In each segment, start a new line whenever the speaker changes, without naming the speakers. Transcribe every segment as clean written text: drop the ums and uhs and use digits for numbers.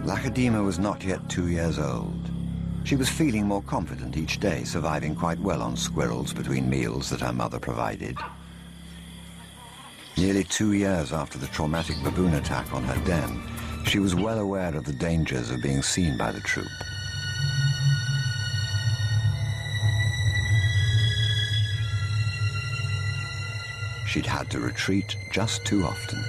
Lakhadima was not yet 2 years old. She was feeling more confident each day, surviving quite well on squirrels between meals that her mother provided. Nearly 2 years after the traumatic baboon attack on her den, she was well aware of the dangers of being seen by the troop. She'd had to retreat just too often.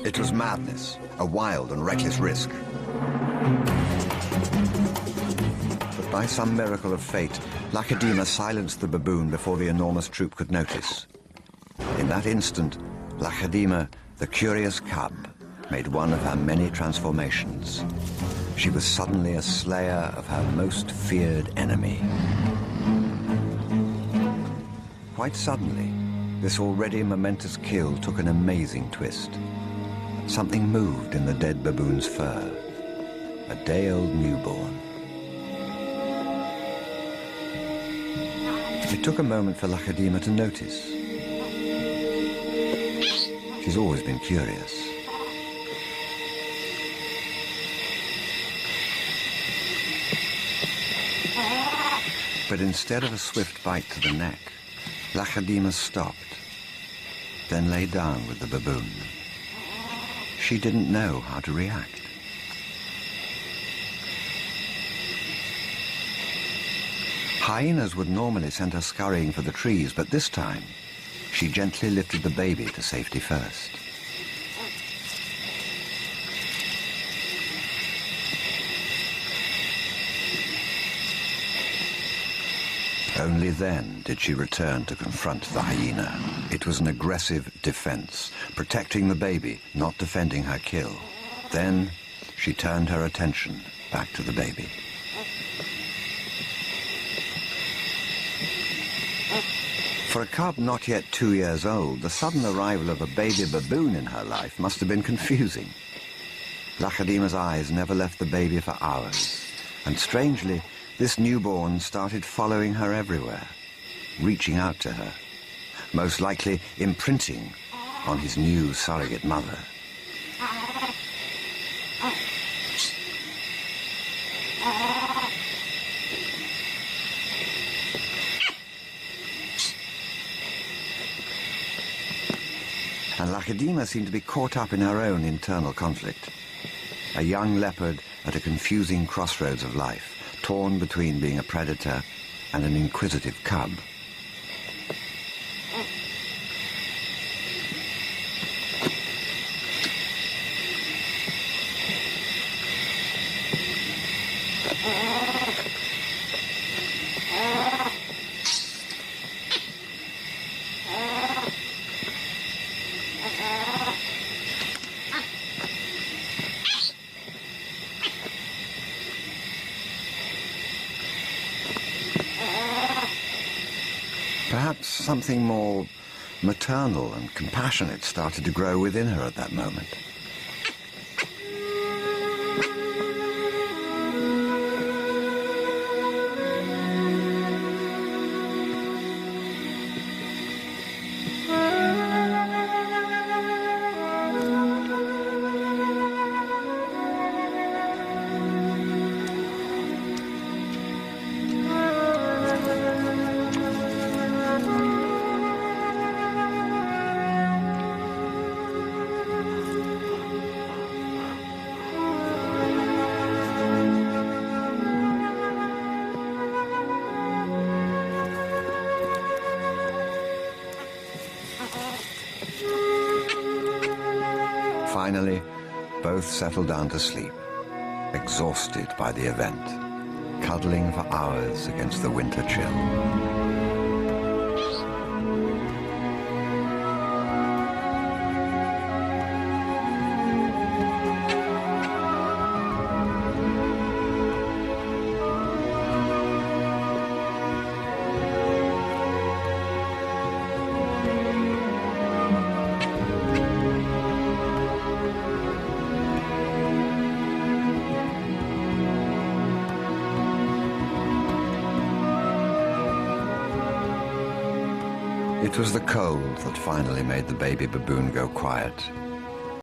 It was madness, a wild and reckless risk. But by some miracle of fate, Lakhadima silenced the baboon before the enormous troop could notice. In that instant, Lakhadima, the curious cub, made one of her many transformations. She was suddenly a slayer of her most feared enemy. Quite suddenly, this already momentous kill took an amazing twist. Something moved in the dead baboon's fur. A day-old newborn. It took a moment for Lakhadima to notice. She's always been curious. But instead of a swift bite to the neck, Lakhadima stopped, then lay down with the baboon. She didn't know how to react. Hyenas would normally send her scurrying for the trees, but this time, she gently lifted the baby to safety first. Only then did she return to confront the hyena. It was an aggressive defense, protecting the baby, not defending her kill. Then she turned her attention back to the baby. For a cub not yet 2 years old, the sudden arrival of a baby baboon in her life must have been confusing. Lakhadima's eyes never left the baby for hours, and strangely, this newborn started following her everywhere, reaching out to her, most likely imprinting on his new surrogate mother. And Lakhadima seemed to be caught up in her own internal conflict. A young leopard at a confusing crossroads of life, torn between being a predator and an inquisitive cub. Perhaps something more maternal and compassionate started to grow within her at that moment. Finally, both settled down to sleep, exhausted by the event, cuddling for hours against the winter chill. It was the cold that finally made the baby baboon go quiet.